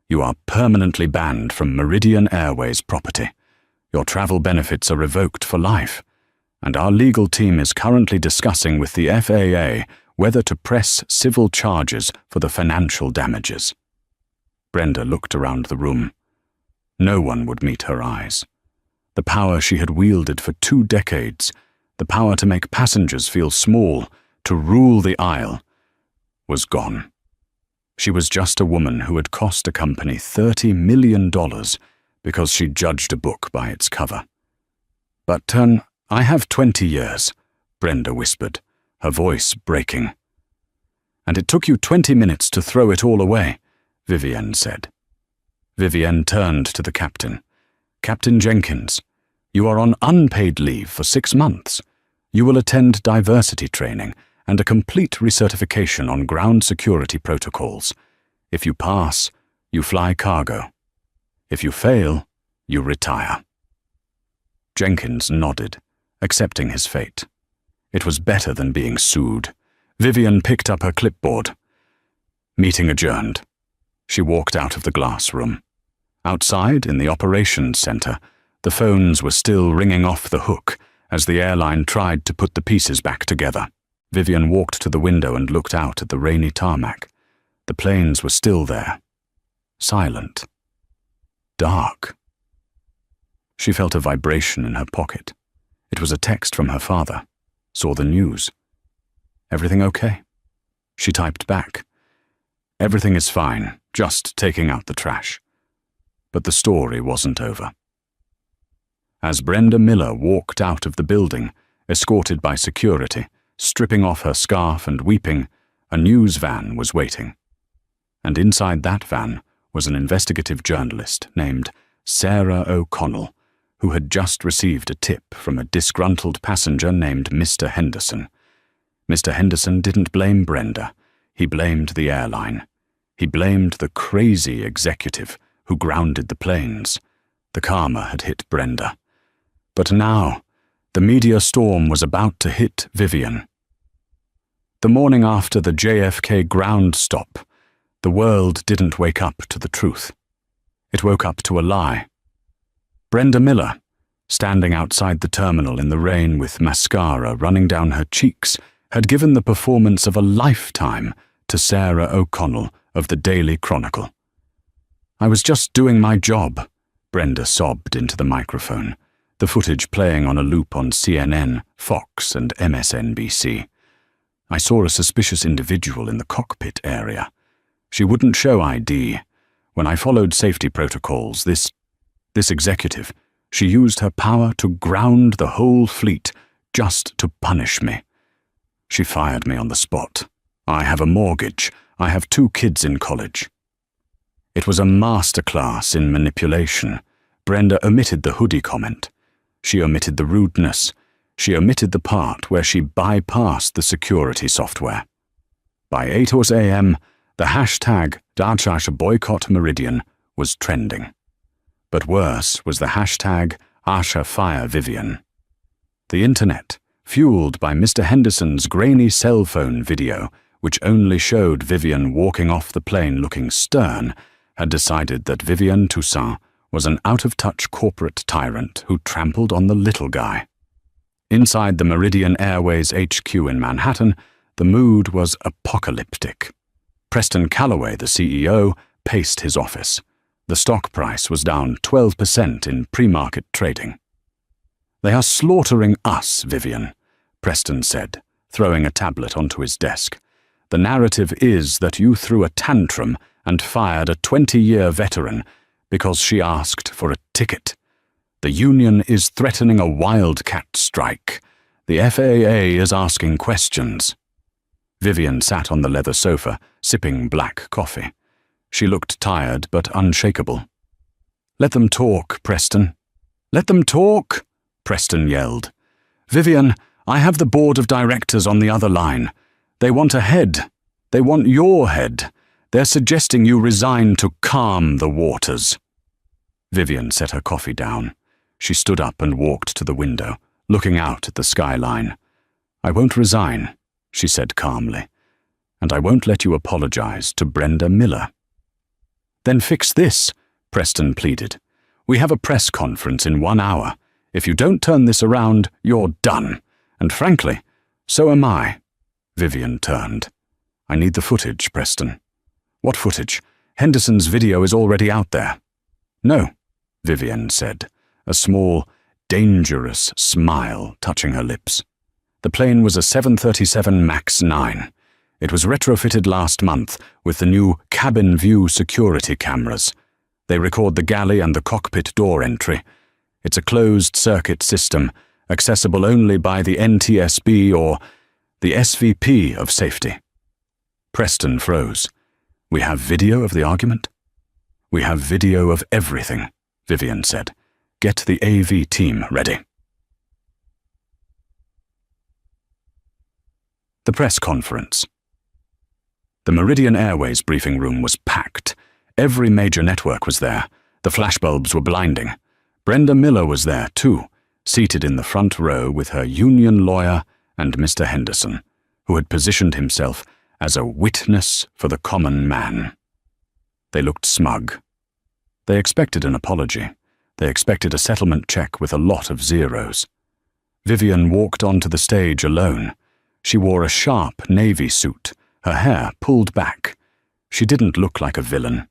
You are permanently banned from Meridian Airways property. Your travel benefits are revoked for life. And our legal team is currently discussing with the FAA whether to press civil charges for the financial damages. Brenda looked around the room. No one would meet her eyes. The power she had wielded for 2 decades, the power to make passengers feel small, to rule the aisle, was gone. She was just a woman who had cost a company $30 million because she judged a book by its cover. But I have 20 years, Brenda whispered, her voice breaking. And it took you 20 minutes to throw it all away, Vivienne said. Vivienne turned to the captain. Captain Jenkins, you are on unpaid leave for 6 months. You will attend diversity training and a complete recertification on ground security protocols. If you pass, you fly cargo. If you fail, you retire. Jenkins nodded, accepting his fate. It was better than being sued. Vivienne picked up her clipboard. Meeting adjourned. She walked out of the glass room. Outside, in the operations center, the phones were still ringing off the hook as the airline tried to put the pieces back together. Vivienne walked to the window and looked out at the rainy tarmac. The planes were still there. Silent. Dark. She felt a vibration in her pocket. It was a text from her father. Saw the news. Everything okay? She typed back. Everything is fine, just taking out the trash. But the story wasn't over. As Brenda Miller walked out of the building, escorted by security, stripping off her scarf and weeping, a news van was waiting. And inside that van was an investigative journalist named Sarah O'Connell, who had just received a tip from a disgruntled passenger named Mr. Henderson. Mr. Henderson didn't blame Brenda. He blamed the airline. He blamed the crazy executive who grounded the planes. The karma had hit Brenda. But now, the media storm was about to hit Vivienne. The morning after the JFK ground stop, the world didn't wake up to the truth. It woke up to a lie. Brenda Miller, standing outside the terminal in the rain with mascara running down her cheeks, had given the performance of a lifetime to Sarah O'Connell of the Daily Chronicle. I was just doing my job, Brenda sobbed into the microphone, the footage playing on a loop on CNN, Fox, and MSNBC. I saw a suspicious individual in the cockpit area. She wouldn't show ID. When I followed safety protocols, this executive, she used her power to ground the whole fleet just to punish me. She fired me on the spot. I have a mortgage. I have 2 kids in college." It was a masterclass in manipulation. Brenda omitted the hoodie comment. She omitted the rudeness. She omitted the part where she bypassed the security software. By 8 a.m., the hashtag #boycott_Meridian was trending. But worse was the hashtag #FireVivian. The internet, fueled by Mr. Henderson's grainy cell phone video, which only showed Vivian walking off the plane looking stern, had decided that Vivian Toussaint was an out-of-touch corporate tyrant who trampled on the little guy. Inside the Meridian Airways HQ in Manhattan, the mood was apocalyptic. Preston Calloway, the CEO, paced his office. The stock price was down 12% in pre-market trading. "They are slaughtering us, Vivian," Preston said, throwing a tablet onto his desk. "The narrative is that you threw a tantrum and fired a 20-year veteran because she asked for a ticket. The union is threatening a wildcat strike. The FAA is asking questions." Vivian sat on the leather sofa, sipping black coffee. She looked tired but unshakable. "Let them talk, Preston." "Let them talk," Preston yelled. "Vivian, I have the board of directors on the other line. They want a head. They want your head. They're suggesting you resign to calm the waters." Vivian set her coffee down. She stood up and walked to the window, looking out at the skyline. "I won't resign," she said calmly. "And I won't let you apologize to Brenda Miller." "Then fix this," Preston pleaded. "We have a press conference in 1 hour. If you don't turn this around, you're done. And frankly, so am I." Vivian turned. "I need the footage, Preston." "What footage? Henderson's video is already out there." "No," Vivian said, a small, dangerous smile touching her lips. "The plane was a 737 MAX 9. It was retrofitted last month with the new cabin view security cameras. They record the galley and the cockpit door entry. It's a closed-circuit system, accessible only by the NTSB or the SVP of safety." Preston froze. "We have video of the argument?" "We have video of everything," Vivian said. "Get the AV team ready." The press conference. The Meridian Airways briefing room was packed. Every major network was there. The flashbulbs were blinding. Brenda Miller was there, too, seated in the front row with her union lawyer and Mr. Henderson, who had positioned himself as a witness for the common man. They looked smug. They expected an apology. They expected a settlement check with a lot of zeros. Vivian walked onto the stage alone. She wore a sharp navy suit, her hair pulled back. She didn't look like a villain.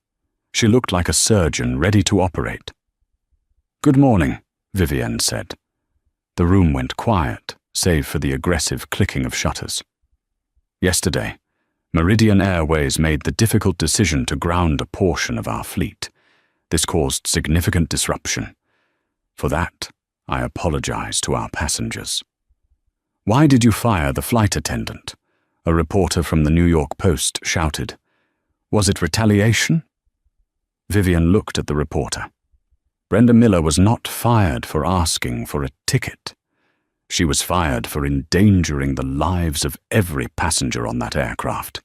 She looked like a surgeon ready to operate. "Good morning," Vivian said. The room went quiet, save for the aggressive clicking of shutters. "Yesterday, Meridian Airways made the difficult decision to ground a portion of our fleet. This caused significant disruption. For that, I apologize to our passengers." "Why did you fire the flight attendant?" a reporter from the New York Post shouted. "Was it retaliation?" Vivian looked at the reporter. Brenda Miller was not fired for asking for a ticket. She was fired for endangering the lives of every passenger on that aircraft.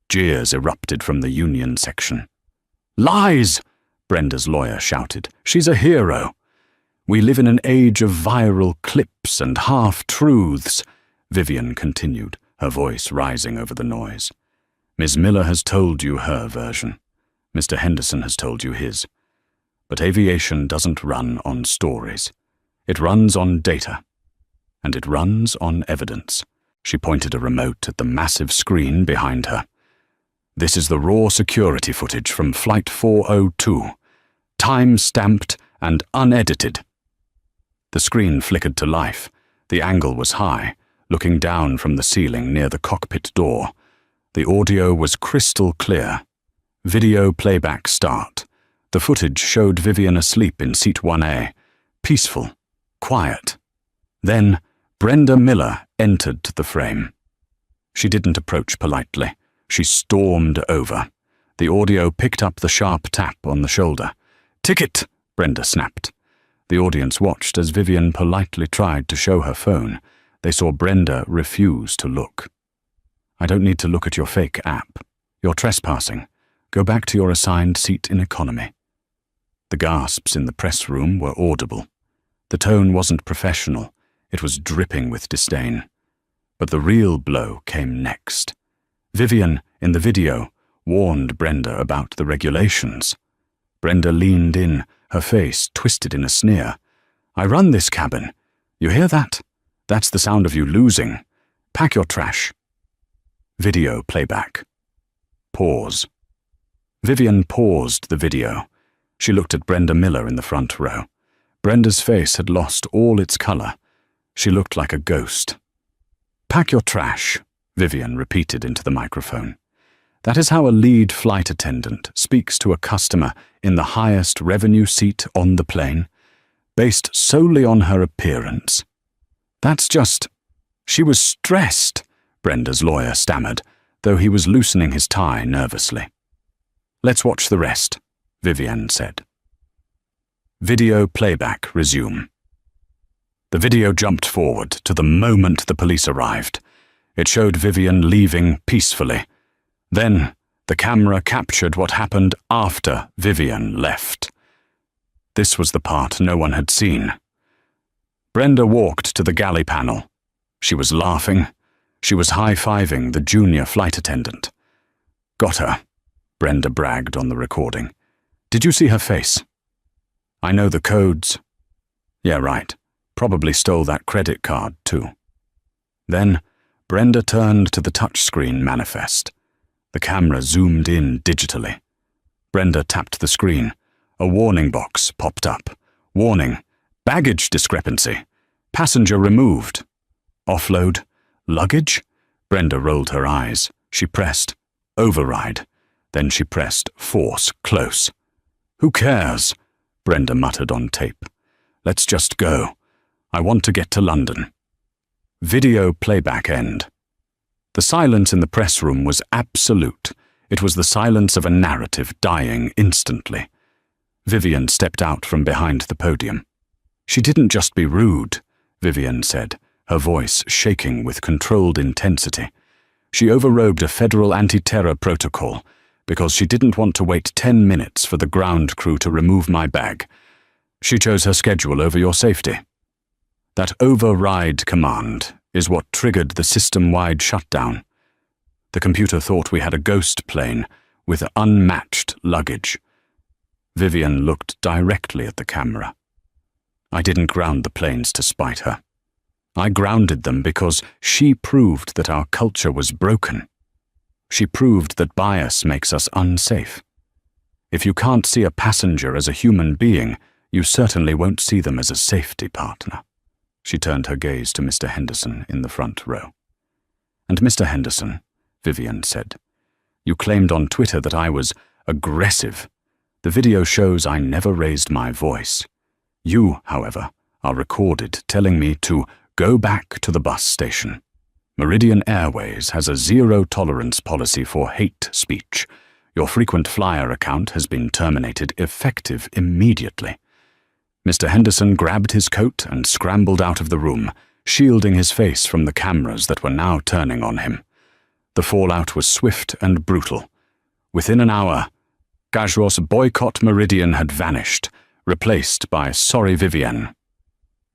Jeers erupted from the union section. "Lies!" Brenda's lawyer shouted. "She's a hero." "We live in an age of viral clips and half-truths," Vivian continued, her voice rising over the noise. "Ms. Miller has told you her version. Mr. Henderson has told you his. But aviation doesn't run on stories. It runs on data. And it runs on evidence." She pointed a remote at the massive screen behind her. "This is the raw security footage from Flight 402, time-stamped and unedited." The screen flickered to life. The angle was high, looking down from the ceiling near the cockpit door. The audio was crystal clear. Video playback start. The footage showed Vivian asleep in seat 1A, peaceful, quiet. Then Brenda Miller entered the frame. She didn't approach politely. She stormed over. The audio picked up the sharp tap on the shoulder. "Ticket!" Brenda snapped. The audience watched as Vivian politely tried to show her phone. They saw Brenda refuse to look. "I don't need to look at your fake app. You're trespassing. Go back to your assigned seat in economy." The gasps in the press room were audible. The tone wasn't professional. It was dripping with disdain. But the real blow came next. Vivian, in the video, warned Brenda about the regulations. Brenda leaned in, her face twisted in a sneer. "I run this cabin. You hear that? That's the sound of you losing. Pack your trash." Video playback. Pause. Vivian paused the video. She looked at Brenda Miller in the front row. Brenda's face had lost all its color. She looked like a ghost. "Pack your trash," Vivian repeated into the microphone. That is how a lead flight attendant speaks to a customer in the highest revenue seat on the plane, based solely on her appearance. "That's just—" "She was stressed," Brenda's lawyer stammered, though he was loosening his tie nervously. "Let's watch the rest," Vivian said. Video playback resume. The video jumped forward to the moment the police arrived. It showed Vivian leaving peacefully. Then, the camera captured what happened after Vivian left. This was the part no one had seen. Brenda walked to the galley panel. She was laughing. She was high-fiving the junior flight attendant. "Got her," Brenda bragged on the recording. "Did you see her face?" "I know the codes." "Yeah, right. Probably stole that credit card, too." Then, Brenda turned to the touchscreen manifest. The camera zoomed in digitally. Brenda tapped the screen. A warning box popped up. "Warning. Baggage discrepancy. Passenger removed." "Offload? Luggage?" Brenda rolled her eyes. She pressed override. Then she pressed force close. "Who cares?" Brenda muttered on tape. "Let's just go. I want to get to London." Video playback end. The silence in the press room was absolute. It was the silence of a narrative dying instantly. Vivian stepped out from behind the podium. "She didn't just be rude," Vivian said, her voice shaking with controlled intensity. "She overrode a federal anti-terror protocol because she didn't want to wait 10 minutes for the ground crew to remove my bag. She chose her schedule over your safety. That override command is what triggered the system-wide shutdown. The computer thought we had a ghost plane with unmatched luggage." Vivian looked directly at the camera. "I didn't ground the planes to spite her. I grounded them because she proved that our culture was broken. She proved that bias makes us unsafe. If you can't see a passenger as a human being, you certainly won't see them as a safety partner." She turned her gaze to Mr. Henderson in the front row. "And Mr. Henderson," Vivian said, "you claimed on Twitter that I was aggressive. The video shows I never raised my voice. You, however, are recorded telling me to go back to the bus station. Meridian Airways has a zero-tolerance policy for hate speech. Your frequent flyer account has been terminated effective immediately." Mr. Henderson grabbed his coat and scrambled out of the room, shielding his face from the cameras that were now turning on him. The fallout was swift and brutal. Within an hour, Gajros Boycott Meridian had vanished, replaced by Sorry Vivian.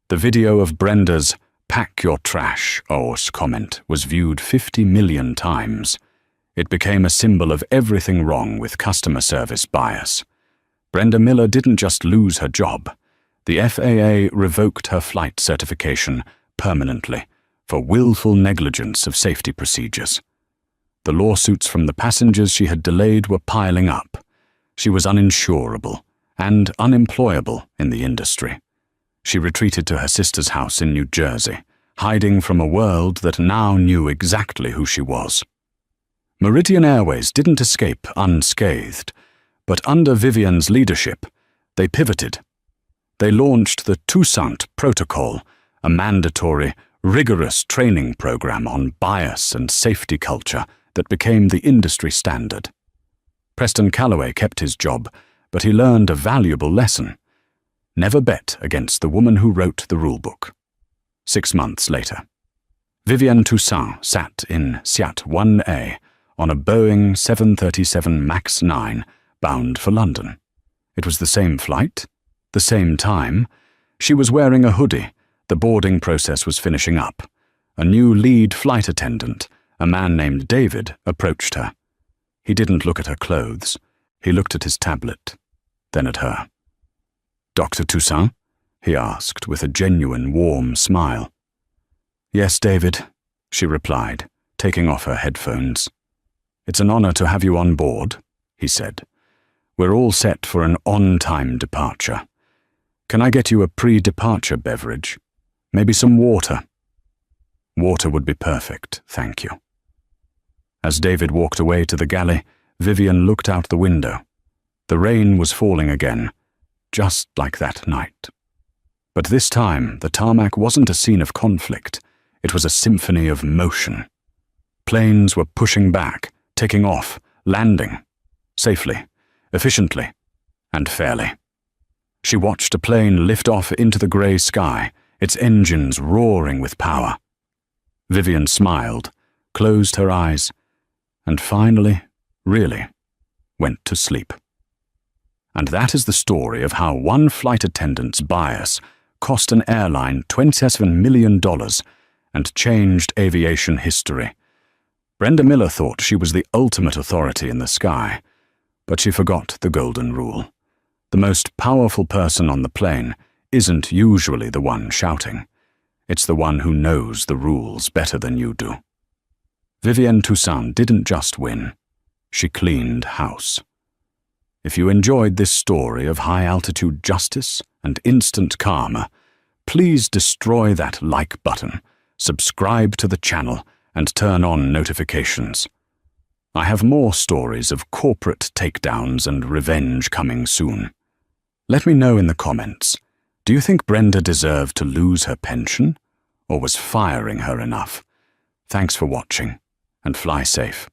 The video of Brenda's "Pack your trash" comment was viewed 50 million times. It became a symbol of everything wrong with customer service bias. Brenda Miller didn't just lose her job. The FAA revoked her flight certification permanently for willful negligence of safety procedures. The lawsuits from the passengers she had delayed were piling up. She was uninsurable and unemployable in the industry. She retreated to her sister's house in New Jersey, hiding from a world that now knew exactly who she was. Meridian Airways didn't escape unscathed, but under Vivian's leadership, they pivoted. They launched the Toussaint Protocol, a mandatory, rigorous training program on bias and safety culture that became the industry standard. Preston Calloway kept his job, but he learned a valuable lesson. Never bet against the woman who wrote the rulebook. 6 months later, Vivienne Toussaint sat in Seat 1A on a Boeing 737 MAX 9 bound for London. It was the same flight, the same time. She was wearing a hoodie. The boarding process was finishing up. A new lead flight attendant, a man named David, approached her. He didn't look at her clothes. He looked at his tablet, then at her. "Dr. Toussaint?" he asked with a genuine warm smile. "Yes, David," she replied, taking off her headphones. "It's an honor to have you on board," he said. "We're all set for an on-time departure. Can I get you a pre-departure beverage? Maybe some water?" "Water would be perfect, thank you." As David walked away to the galley, Vivienne looked out the window. The rain was falling again, just like that night. But this time, the tarmac wasn't a scene of conflict. It was a symphony of motion. Planes were pushing back, taking off, landing, safely, efficiently, and fairly. She watched a plane lift off into the grey sky, its engines roaring with power. Vivienne smiled, closed her eyes, and finally, really, went to sleep. And that is the story of how one flight attendant's bias cost an airline $27 million and changed aviation history. Brenda Miller thought she was the ultimate authority in the sky, but she forgot the golden rule. The most powerful person on the plane isn't usually the one shouting. It's the one who knows the rules better than you do. Vivienne Toussaint didn't just win. She cleaned house. If you enjoyed this story of high-altitude justice and instant karma, please destroy that like button, subscribe to the channel, and turn on notifications. I have more stories of corporate takedowns and revenge coming soon. Let me know in the comments, do you think Brenda deserved to lose her pension, or was firing her enough? Thanks for watching, and fly safe.